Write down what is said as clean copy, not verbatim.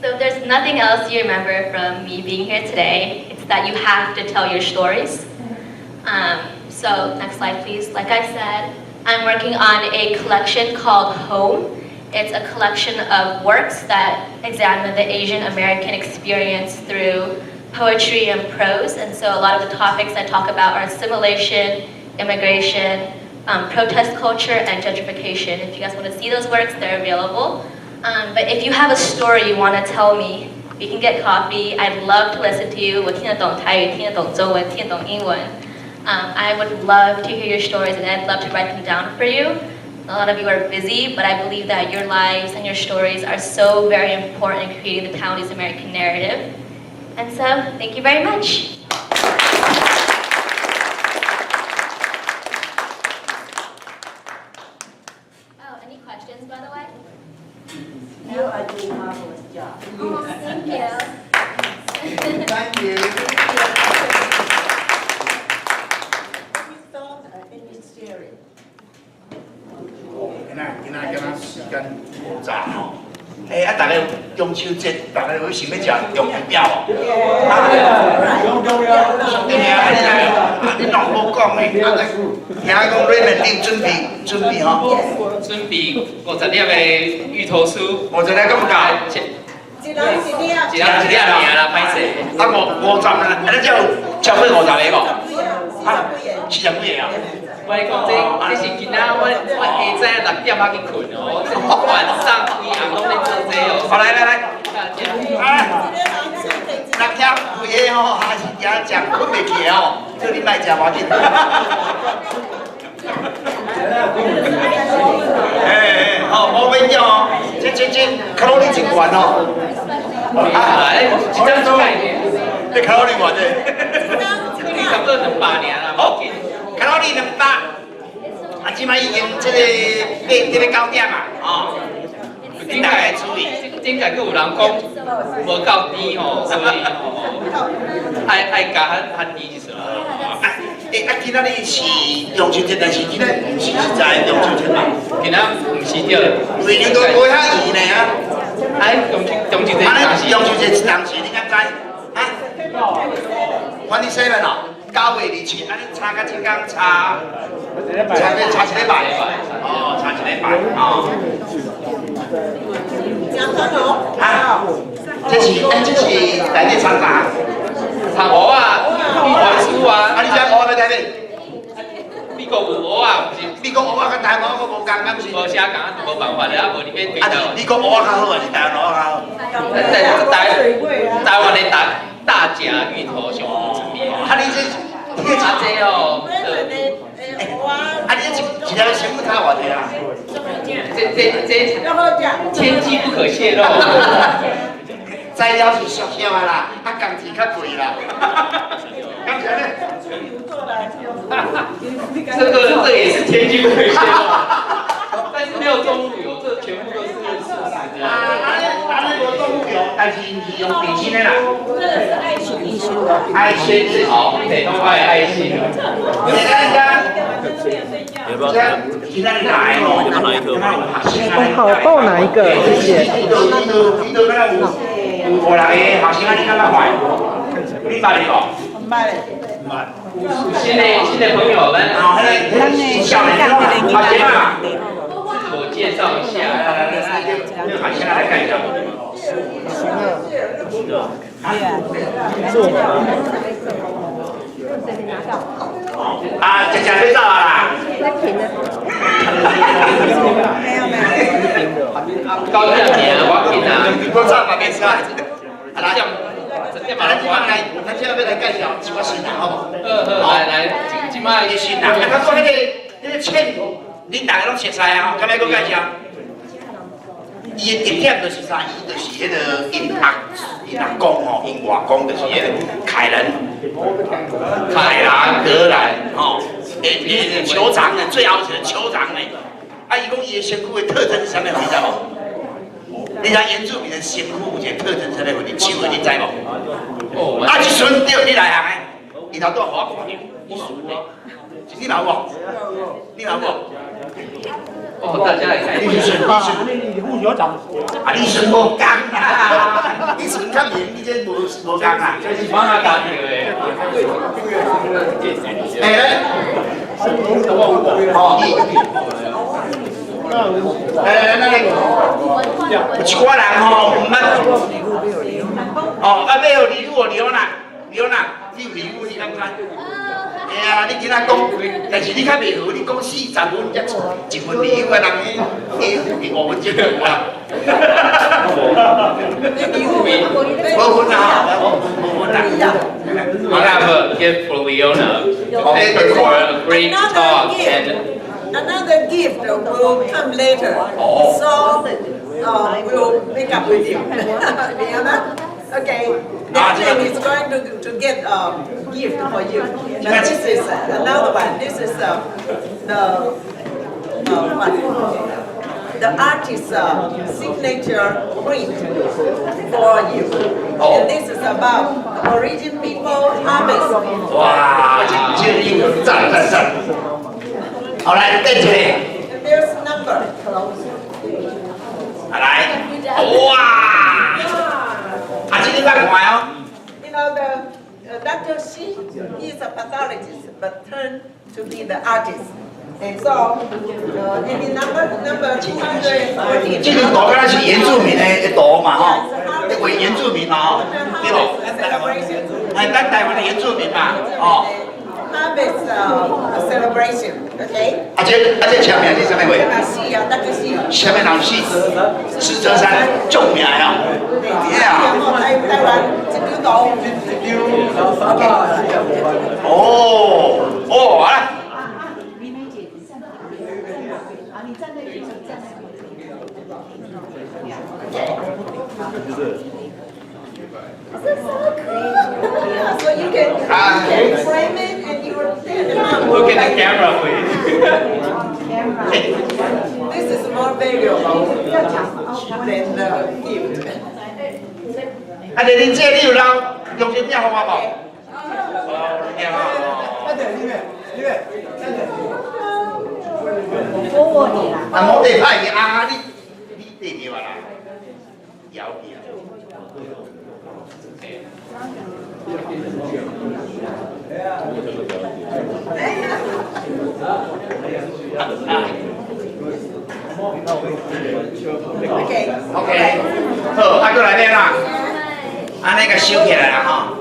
So if there's nothing else you remember from me being here today, it's that you have to tell your stories. So next slide, please. Like I said, I'm working on a collection called Home. It's a collection of works that examine the Asian American experience through poetry and prose. And so a lot of the topics I talk about are assimilation, immigration, protest culture, and gentrification. If you guys want to see those works, they're available. But if you have a story you want to tell me, we can get coffee. I'd love to listen to you. 我听得懂台语，听得懂中文，听得懂英文。I would love to hear your stories, and I'd love to write them down for you. A lot of you are busy, but I believe that your lives and your stories are so very important in creating the Taiwanese American narrative. And so, thank you very much. Oh, any questions, by the way? You are doing a marvelous job. Oh, thank you. Thank you. We start in this series. 今仔时间早吼，大家中秋节，大家有想要食中元饼无？你拢无讲呢？听讲Raymond你准备吼？准备50粒的芋头酥50粒敢有够？一人一粒尔啦，歹势。50啦，你才有超过50个无？啊40几个啊？我讲这是今仔我下早6点仔去困哦，晚上规暗拢咧做这哦。好来，那6点规个吼，还是惊食困袂起哦，叫你莫食无紧。好，无免叫哦，这卡路里真悬哦。这张概念，这卡路里偌济？你差不多200尔啦，无紧。卡路里200，即摆已经这个9点啊，哦，你大家注意。顶下佫有人讲无够甜吼，所以爱加较甜一丝啦。今仔日是中秋节，但是今仔唔是实在中秋节嘛？今仔毋是着，因为你都无遐远呢啊！中秋节安尼当时中秋节一当时，你敢知？啊？反正7月咯，9月27，安尼差甲这工差一礼拜，哦，差一礼拜，哦。啊，这是内底参加，长蚵啊，芋头酥啊，你只蚵要台面？美国有蚵啊，毋是美国蚵仔跟台湾蚵无共，敢是？无啥共，无办法了，无你变对台湾。美国蚵仔较好，还是台湾蚵仔较好？台湾的大甲芋头上知名。啊，你这哦，你这一条成本差偌济啊？这天机不可泄露。材料是俗小的啦，工钱较贵啦。感觉呢？这也是天机不可泄露。但是6中午有，这全部都是事实的。咱无中午有，但是是用比心的啦。这个是爱心艺术的。爱心是好，北东快爱心。今天来哦，要哪一颗吗？好，帮我拿一个，谢谢。你都敢有5人个学生啊，你敢捌买？你捌哩无？买。新的朋友们，小年轻学生啊，自我介绍一下。学生来干一下。啊，吃被照啦。没有。高亮年啊，我听啊，我照嘛没事啊。来，这嘛来，咱今仔要来介绍一个新人，好无？来，今摆一个新人，他说那个芡，恁大家拢熟悉啊，敢要搁介绍？伊的特点就是啥？伊就是迄个因阿公吼，因外公就是迄个凯兰格兰吼，酋长的最后一个酋长的。啊，伊讲伊的身躯的特征是啥物？你知无？你知原住民的身躯有一个特征是啥物？你手的你知无？啊，一瞬对，你来行诶，伊头拄互我看着，你顺的，你有无？你有无？哦，大家来看一下。你副校长，啊，你是无讲啊？你是不是较明，你这无工啊？这是帮他打的诶。哎，哦，那个，有一寡人吼，唔捌，哦，啊，要有礼物，刘娜，你有礼物，你敢不敢？哎呀，你今仔讲，但是你较袂好，你讲40分才一份礼物，人你5分钟有啊？无分啊，无分啊。I have a gift for Leona. Thank her for a great talk and. Another gift will come later. Oh. So we'll make up with you. Leona? Okay. Then is going to get a gift for you. But this is another one. This is the artist's signature print for you. Oh. And this is about Aboriginal people harvest. 哇，这礼物赞。好来，跟起来， And there's number. 来，哇，啊，今天捌看哦。You know, Dr. Shi, he's a pathologist, but turned to be the artist. And so, any number 214. 这个图敢若是原住民的图嘛吼，为原住民嘛吼，对不？ Celebration. 哎，咱台湾的原住民嘛，哦。 Harvest celebration, okay? 啊，这签名是啥物话？ Dr. Shi. 下面人是石泽山种名啊。台湾一丢岛。哦，啊。 So you can frame it and you will Look at the camera, please. This is more valuable than the gift. 啊，你这你有捞用钱变好吗？无？变好。啊，我得派啊，你对对吧啦？摇边。 Okay. OK， 好，啊，过来练啦，啊，那个收起来啦哈。